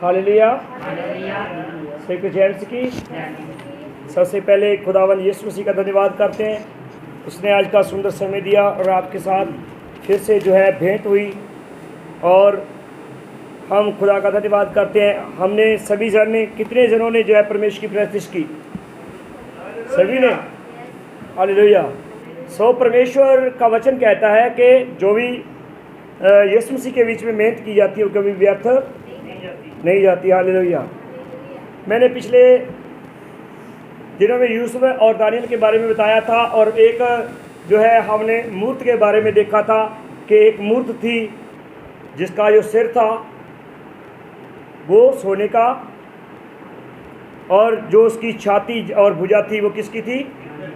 Hallelujah. Secretary की सबसे पहले खुदावन यीशु मसीह का धन्यवाद करते हैं। उसने आज का सुंदर समय दिया और आपके साथ फिर से जो है भेंट हुई और हम खुदा का धन्यवाद करते हैं। हमने सभी जन ने, कितने जनों ने जो है परमेश्वर की प्रैक्टिस की? सभी ने। हालेलुया। सो परमेश्वर का वचन कहता है कि जो भी यीशु मसीह के बीच में मेहनत की जाती है वो कभी व्यर्थ नहीं जाती। हालेलुया। मैंने पिछले दिनों में यूसुफ और दानियल के बारे में बताया था और एक जो है हमने मूर्त के बारे में देखा था कि एक मूर्त थी जिसका जो सिर था वो सोने का और जो उसकी छाती और भुजा थी वो किसकी थी?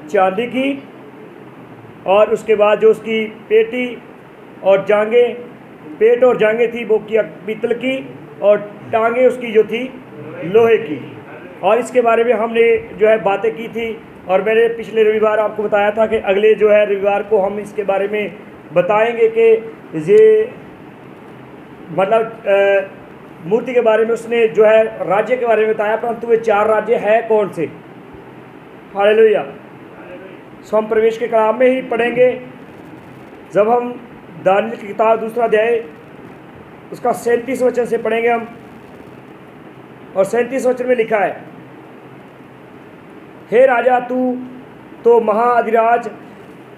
चांदी की। और उसके बाद जो उसकी पेटी और जांघें, पेट और जांघें थी वो की पीतल की और टांगें उसकी जो थी लोहे की। और इसके बारे में हमने जो है बातें की थी और मैंने पिछले रविवार आपको बताया था कि अगले जो है रविवार को हम इसके बारे में बताएंगे कि ये मतलब मूर्ति के बारे में उसने जो है राज्य के बारे में बताया, परंतु वे 4 राज्य है कौन से? हालेलुया। सो हम प्रवेश के कलाम में ही पढ़ेंगे। जब हम दानियल की किताब 2 अध्याय उसका 37 वचन से पढ़ेंगे हम, और 37 वचन में लिखा है, हे राजा तू तो महाअधिराज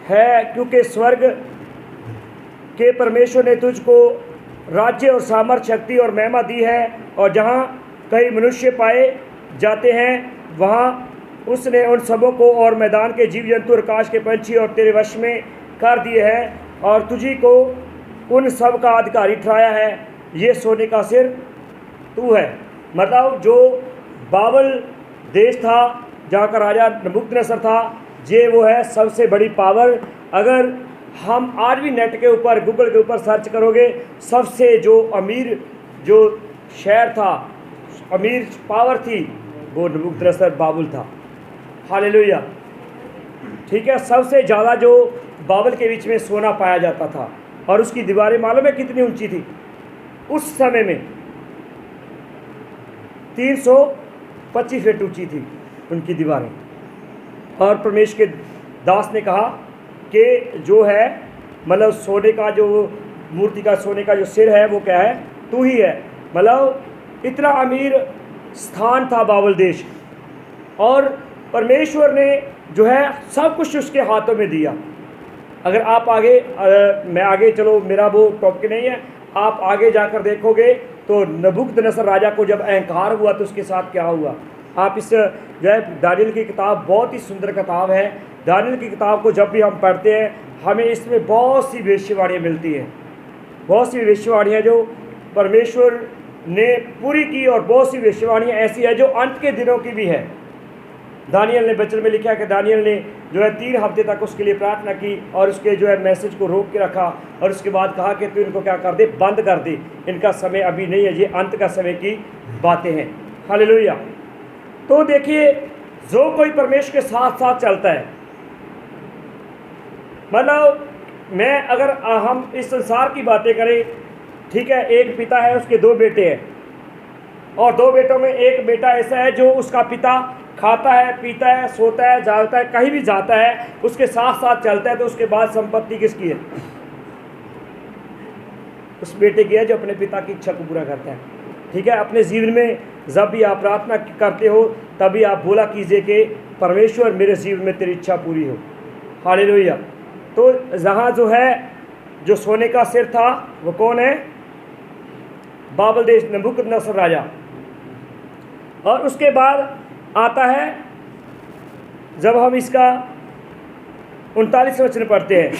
है, क्योंकि स्वर्ग के परमेश्वर ने तुझको राज्य और सामर्थ्य, शक्ति और महिमा दी है, और जहाँ कई मनुष्य पाए जाते हैं वहाँ उसने उन सबों को और मैदान के जीव जंतु और आकाश के पंछी और तेरे वश में कर दिए हैं, और तुझी को उन सब का अधिकारी ठहराया है। ये सोने का सिर तू है। मतलब जो बाबल देश था जहाँ का राजा नबूकदनेस्सर था, ये वो है सबसे बड़ी पावर। अगर हम आज भी नेट के ऊपर, गूगल के ऊपर सर्च करोगे, सबसे जो अमीर जो शहर था, अमीर पावर थी, वो नबूकदनेस्सर बाबुल था। हालेलुया। ठीक है। सबसे ज़्यादा जो बाबल के बीच में सोना पाया जाता था, और उसकी दीवारें मालूम है कितनी ऊंची थी उस समय में? 325 फीट ऊंची थी उनकी दीवारें। और परमेश्वर के दास ने कहा कि जो है मतलब सोने का जो मूर्ति का सोने का जो सिर है वो क्या है? तू ही है। मतलब इतना अमीर स्थान था बाबल देश, और परमेश्वर ने जो है सब कुछ उसके हाथों में दिया। अगर आप आगे मैं आगे चलो, मेरा वो टॉपिक नहीं है, आप आगे जाकर देखोगे तो नबूकदनेस्सर राजा को जब अहंकार हुआ तो उसके साथ क्या हुआ। आप इस जो है दानियल की किताब बहुत ही सुंदर किताब है। दानियल की किताब को जब भी हम पढ़ते हैं हमें इसमें बहुत सी भविष्यवाणियाँ मिलती हैं, बहुत सी भविष्यवाणियाँ जो परमेश्वर ने पूरी की, और बहुत सी भविष्यवाणियाँ ऐसी है जो अंत के दिनों की भी है। दानियल ने वचन में लिखा कि दानियल ने जो है 3 हफ्ते तक उसके लिए प्रार्थना की और उसके जो है मैसेज को रोक के रखा, और उसके बाद कहा कि तू इनको क्या कर दे? बंद कर दे। इनका समय अभी नहीं है, ये अंत का समय की बातें हैं। हालेलुया। तो देखिए, जो कोई परमेश्वर के साथ साथ चलता है, मतलब मैं अगर हम इस संसार की बातें करें, ठीक है, एक पिता है, उसके 2 बेटे हैं, और 2 बेटों में एक बेटा ऐसा है जो उसका पिता खाता है, पीता है, सोता है, जागता है, कहीं भी जाता है, उसके साथ साथ चलता है, तो उसके बाद संपत्ति किसकी है? उस बेटे की है जो अपने पिता की इच्छा को पूरा करता है। ठीक है। अपने जीवन में जब भी आप प्रार्थना करते हो तभी आप बोला कीजिए कि परमेश्वर मेरे जीवन में तेरी इच्छा पूरी हो। हालेलुया। तो जहाँ जो है जो सोने का सिर था वो कौन है? बाबल देश, नबूकदनेस्सर राजा। और उसके बाद आता है जब हम इसका 39 वचन पढ़ते हैं,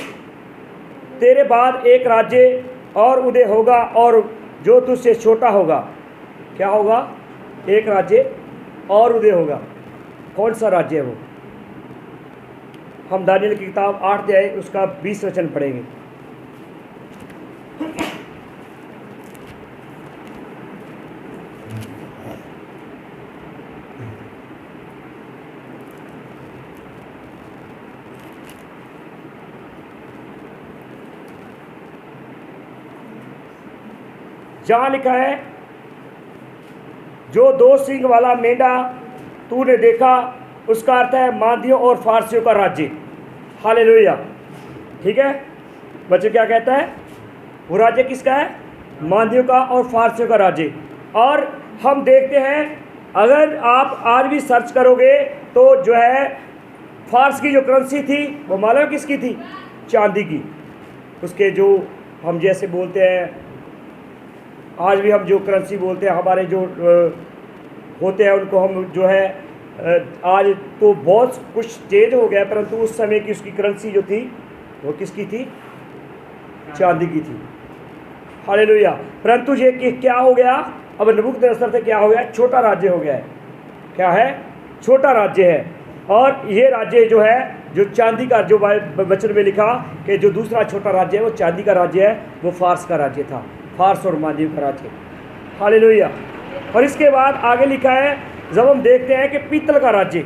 तेरे बाद एक राज्य और उदय होगा और जो तुझसे छोटा होगा। क्या होगा? एक राज्य और उदय होगा। कौन सा राज्य है वो? हम दानियल की किताब 8 अध्याय उसका 20 वचन पढ़ेंगे। जहाँ लिखा है जो 2 सींग वाला मेंढा तूने देखा, उसका अर्थ है मादियों और फारसियों का राज्य। हालेलुया। ठीक है, बच्चे क्या कहता है? वो राज्य किसका है? मादियों का और फारसियों का राज्य। और हम देखते हैं, अगर आप आज भी सर्च करोगे तो जो है फारस की जो करेंसी थी वो मालूम किसकी थी? चांदी की। उसके जो हम जैसे बोलते हैं, आज भी हम जो करेंसी बोलते हैं, हमारे जो होते हैं उनको हम जो है आज तो बहुत कुछ चेंज हो गया, परंतु उस समय की उसकी करेंसी जो थी वो किसकी थी? चांदी की थी। हालेलुया। परंतु ये कि क्या हो गया? अब नबूकदनेस्सर से क्या हो गया? छोटा राज्य हो गया है। क्या है? छोटा राज्य है। और ये राज्य जो है, जो चांदी का, जो वचन में लिखा कि जो दूसरा छोटा राज्य है वो चांदी का राज्य है, वो फारस का राज्य था। फारस और मादियों का राज्य। हालेलुया। और इसके बाद आगे लिखा है, जब हम देखते हैं कि पीतल का राज्य,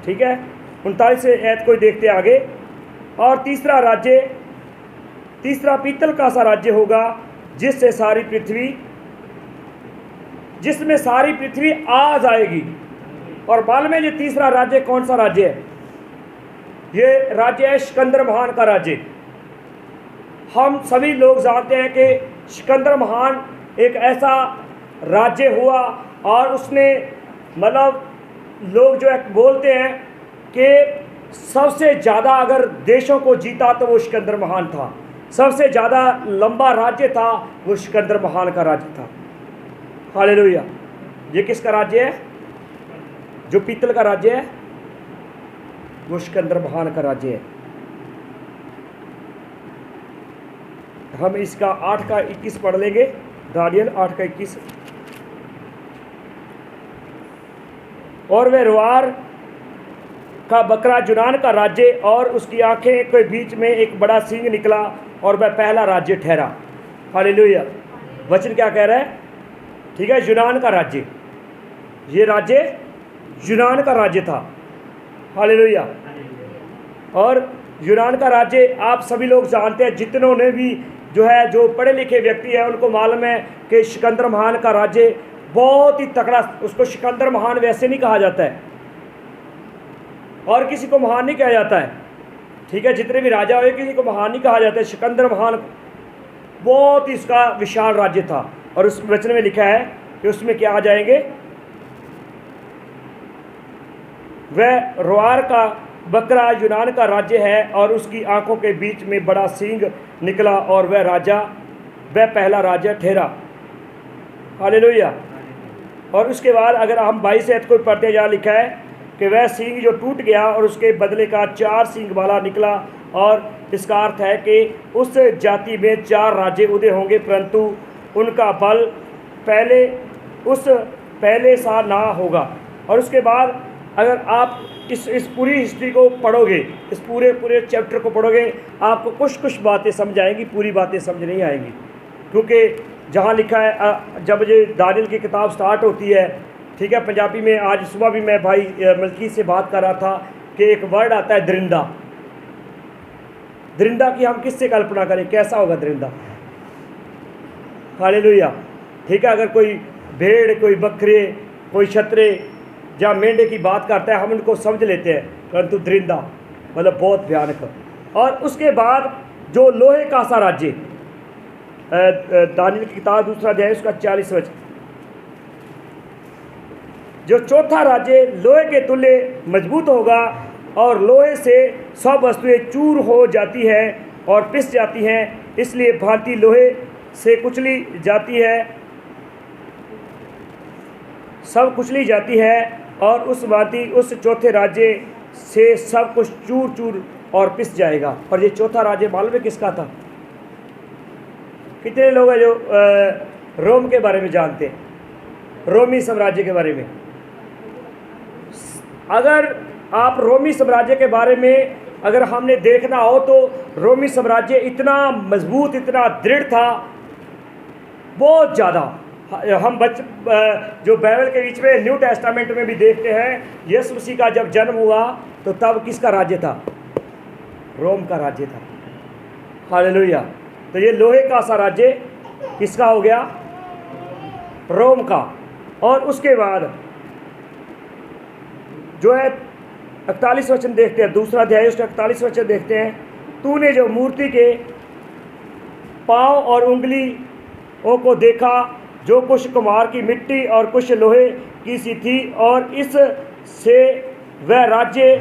ठीक है, 39 ऐत को देखते हैं आगे। और तीसरा राज्य, तीसरा पीतल का सा राज्य होगा जिससे सारी पृथ्वी, जिसमें सारी पृथ्वी आ जाएगी। और मालूम है ये तीसरा राज्य कौन सा राज्य है? ये राज्य है सिकंदर महान का राज्य। हम सभी लोग जानते हैं कि सिकंदर महान एक ऐसा राज्य हुआ, और उसने मतलब लोग जो है बोलते हैं कि सबसे ज़्यादा अगर देशों को जीता तो वो सिकंदर महान था। सबसे ज़्यादा लंबा राज्य था वो सिकंदर महान का राज्य था। हालेलुया। ये किसका राज्य है? जो पीतल का राज्य है वो सिकंदर महान का राज्य है। हम इसका 8 का 21 पढ़ लेंगे। दानियल 8 का 21। और वह रोआर का बकरा यूनान का राज्य, और उसकी आंखें के बीच में एक बड़ा सींग निकला, और वह पहला राज्य ठहरा। हालेलुया। वचन क्या कह रहा है? ठीक है, यूनान का राज्य, ये राज्य यूनान का राज्य था। हालेलुया। और यूनान का राज्य आप सभी लोग जानते हैं, जितनों ने भी जो है, जो पढ़े लिखे व्यक्ति हैं उनको मालूम है कि सिकंदर महान का राज्य बहुत ही तकड़ा। उसको सिकंदर महान वैसे नहीं कहा जाता है, और किसी को महान नहीं कहा जाता है। ठीक है, जितने भी राजा हुए किसी को महान नहीं कहा जाता है। सिकंदर महान बहुत ही इसका विशाल राज्य था। और उस वचन में लिखा है कि उसमें क्या आ जाएंगे? वह रोआर का बकरा यूनान का राज्य है, और उसकी आंखों के बीच में बड़ा सींग निकला, और वह पहला राजा ठहरा। हालेलुया। और उसके बाद अगर हम 22 ऐत को पढ़ते, जहाँ लिखा है कि वह सींग जो टूट गया और उसके बदले का 4 सींग वाला निकला। और इसका अर्थ है कि उस जाति में 4 राज्य उदय होंगे, परंतु उनका बल पहले सा ना होगा। और उसके बाद अगर आप इस पूरी हिस्ट्री को पढ़ोगे, इस पूरे चैप्टर को पढ़ोगे, आपको कुछ बातें समझ आएंगी, पूरी बातें समझ नहीं आएंगी। क्योंकि जहाँ लिखा है, जब ये दानियल की किताब स्टार्ट होती है, ठीक है, पंजाबी में आज सुबह भी मैं भाई मलकी से बात कर रहा था कि एक वर्ड आता है दरिंदा। दरिंदा की हम किससे कल्पना करें? कैसा होगा दरिंदा? हालेलुया। ठीक है, अगर कोई भेड़, कोई बकरे, कोई छतरे या मेंढे की बात करता है हम उनको समझ लेते हैं, परंतु दरिंदा मतलब बहुत भयानक। और उसके बाद जो लोहे का सा राज्य, दानियल की किताब 2 अध्याय उसका 40 वचन, जो चौथा राज्य लोहे के तुल्य मजबूत होगा, और लोहे से सब वस्तुएं चूर हो जाती है और पिस जाती हैं, इसलिए भांति लोहे से कुचली जाती है, सब कुचली जाती है, और उस भांति उस चौथे राज्य से सब कुछ चूर चूर और पिस जाएगा। और ये चौथा राज्य मालूम है किसका था? कितने लोग हैं जो रोम के बारे में जानते हैं? रोमी साम्राज्य के बारे में। अगर आप रोमी साम्राज्य के बारे में अगर हमने देखना हो तो रोमी साम्राज्य इतना मजबूत, इतना दृढ़ था, बहुत ज़्यादा। हम जो बाइबल के बीच में न्यू टेस्टामेंट में भी देखते हैं, यीशु मसीह का जब जन्म हुआ तो तब किसका राज्य था? रोम का राज्य था। हालेलुया। तो ये लोहे का सा राज्य किसका हो गया? रोम का। और उसके बाद जो है 41 वचन देखते हैं, दूसरा अध्याय उसका 41 वचन देखते हैं। तूने जो मूर्ति के पाँव और उंगलियों को देखा, जो कुछ कुम्हार की मिट्टी और कुछ लोहे की सी थी, और इस से वह राज्य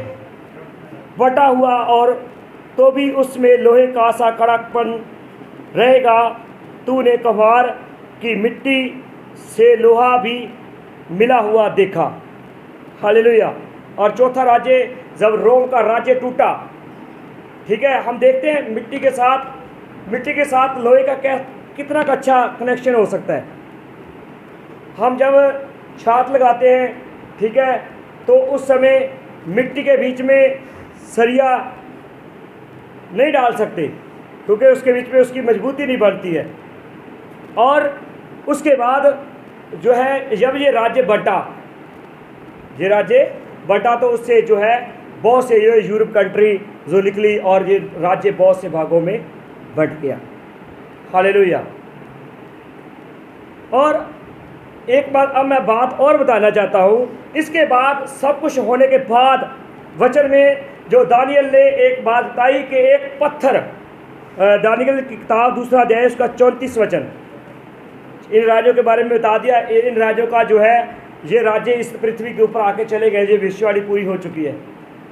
बटा हुआ, और तो भी उसमें लोहे का सा कड़कपन रहेगा। तूने कुम्हार की मिट्टी से लोहा भी मिला हुआ देखा। हालेलुया। और चौथा राज्य, जब रोम का राज्य टूटा, ठीक है, हम देखते हैं मिट्टी के साथ लोहे का कितना अच्छा कनेक्शन हो सकता है। हम जब छात लगाते हैं, ठीक है, तो उस समय मिट्टी के बीच में सरिया नहीं डाल सकते, क्योंकि उसके बीच में उसकी मजबूती नहीं बनती है। और उसके बाद जो है जब ये राज्य बटा तो उससे जो है बहुत से ये यूरोप कंट्री जो निकली, और ये राज्य बहुत से भागों में बट गया। हालेलुया। और एक बात अब मैं बात और बताना चाहता हूँ। इसके बाद सब कुछ होने के बाद वचन में जो दानियल ने एक बात बताई कि एक पत्थर, दानियल की किताब दूसरा अध्याय उसका 34 वचन इन राज्यों के बारे में बता दिया। इन राज्यों का जो है ये राज्य इस पृथ्वी के ऊपर आके चले गए। ये भविष्यवाणी पूरी हो चुकी है,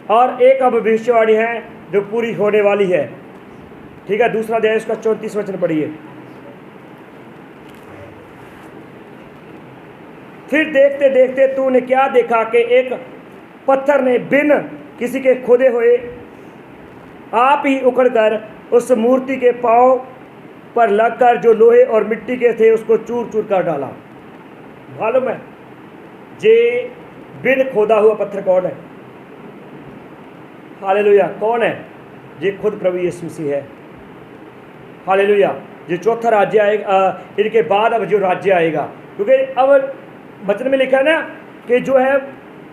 और एक अब भविष्यवाणी है जो पूरी होने वाली है, ठीक है। दूसरा अध्याय उसका 34 वचन पढ़िए। फिर देखते देखते तूने क्या देखा कि एक पत्थर ने बिन किसी के खोदे हुए आप ही उखड़कर उस मूर्ति के पांव पर लगकर जो लोहे और मिट्टी के थे उसको चूर चूर कर डाला। मालूम है जे बिन खोदा हुआ पत्थर कौन है? हालेलुया। कौन है? ये खुद प्रभु यीशु मसीह है। हालेलुया। ये चौथा राज्य आएगा, इनके बाद अब जो राज्य आएगा, क्योंकि अब वचन में लिखा है ना कि जो है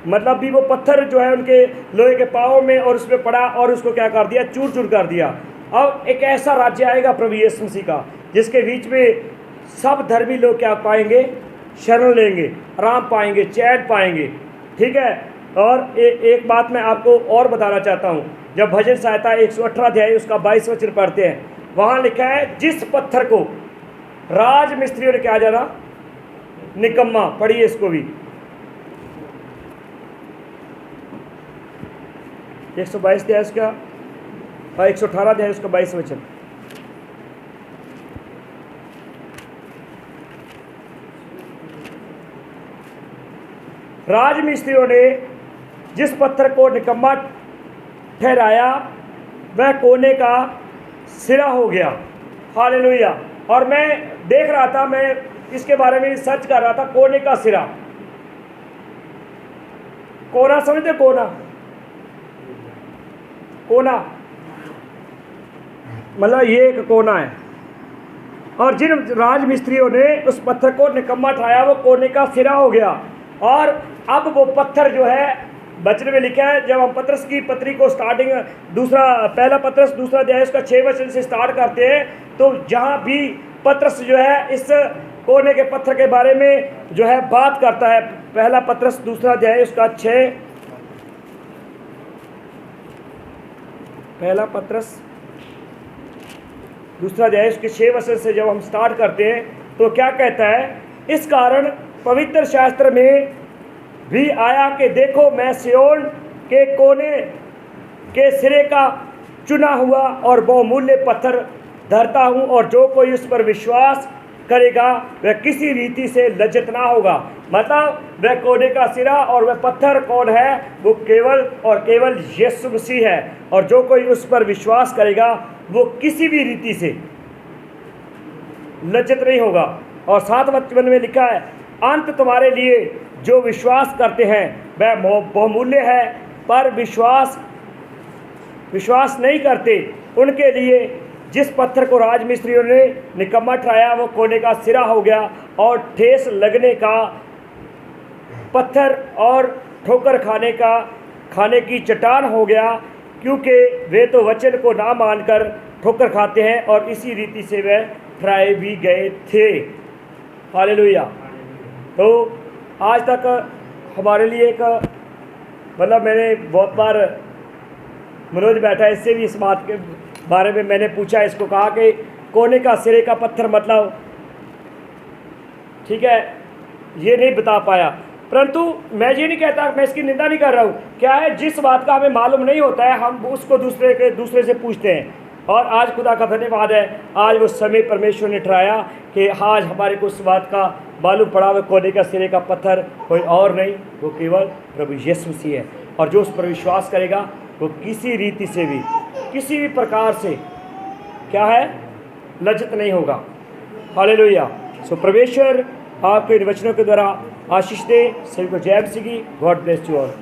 मतलब भी वो पत्थर जो है उनके लोहे के पाँव में और उसमें पड़ा, और उसको क्या कर दिया? चूर चूर कर दिया। अब एक ऐसा राज्य आएगा प्रभु यीशु मसीह का, जिसके बीच में सब धर्मी लोग क्या पाएंगे? शरण लेंगे, आराम पाएंगे, चैन पाएंगे, ठीक है। और एक बात मैं आपको और बताना चाहता हूँ। जब भजन संहिता 118 अध्याय उसका 22 वचन पढ़ते हैं, वहाँ लिखा है जिस पत्थर को राज मिस्त्रियों ने क्या जाना? निकम्मा। पढ़िए इसको भी, 122 अध्याय उसका 118 अध्याय उसका 22 वचन। राजमिस्त्रियों ने जिस पत्थर को निकम्मा ठहराया वह कोने का सिरा हो गया। हालेलुया। और मैं देख रहा था, मैं इसके बारे में सर्च कर रहा था, कोने का सिरा। कोना समझते? कोना मतलब ये एक कोना है। और जिन राजमिस्त्रियों ने उस पत्थर को निकम्मा ठहराया वो कोने का सिरा हो गया। और अब वो पत्थर जो है, वचन में लिखा है, जब हम पत्रस की पत्री को स्टार्टिंग पहला पत्रस दूसरा अध्याय उसका 6 वचन से स्टार्ट करते हैं, तो जहाँ भी पत्रस जो है इस कोने के पत्थर के बारे में जो है बात करता है। पहला पत्रस दूसरा अध्याय उसका 6, पहला पत्रस दूसरा अध्याय उसके 6 वचन से जब हम स्टार्ट करते हैं तो क्या कहता है? इस कारण पवित्र शास्त्र में भी आया कि देखो मैं सियोन के कोने के सिरे का चुना हुआ और बहुमूल्य पत्थर धरता हूँ, और जो कोई उस पर विश्वास करेगा वह किसी रीति से लज्जित ना होगा। मतलब वह कोने का सिरा और वह पत्थर कौन है? वो केवल और केवल यीशु मसीह है। और जो कोई उस पर विश्वास करेगा वो किसी भी रीति से लज्जित नहीं होगा। और 7 वचन में लिखा है, अंत तुम्हारे लिए जो विश्वास करते हैं वह बहुमूल्य है, पर विश्वास नहीं करते उनके लिए जिस पत्थर को राजमिस्त्रियों ने निकम्मा ठहराया वो कोने का सिरा हो गया और ठेस लगने का पत्थर और ठोकर खाने की चट्टान हो गया, क्योंकि वे तो वचन को ना मानकर ठोकर खाते हैं और इसी रीति से वे ठहराए भी गए थे। हालेलुया। तो आज तक हमारे लिए एक मतलब मैंने बहुत बार मनोज बैठा है, इससे भी इस बात के बारे में मैंने पूछा, इसको कहा कि कोने का सिरे का पत्थर मतलब ठीक है ये नहीं बता पाया। परंतु मैं ये नहीं कहता, मैं इसकी निंदा नहीं कर रहा हूँ। क्या है, जिस बात का हमें मालूम नहीं होता है हम उसको दूसरे से पूछते हैं। और आज खुदा का धन्यवाद है, आज वो समय परमेश्वर ने ठहराया कि आज हमारे को उस बात का मालूम पड़ा, वो कोने का सिरे का पत्थर कोई और नहीं, वो केवल प्रभु यीशु मसीह है। और जो उस पर विश्वास करेगा वो किसी रीति से भी, किसी भी प्रकार से क्या है, लज्जित नहीं होगा। हालेलुया। सो परमेश्वर आपके इन वचनों के द्वारा आशीष दे। सभी को जय मसीह की। God bless you all.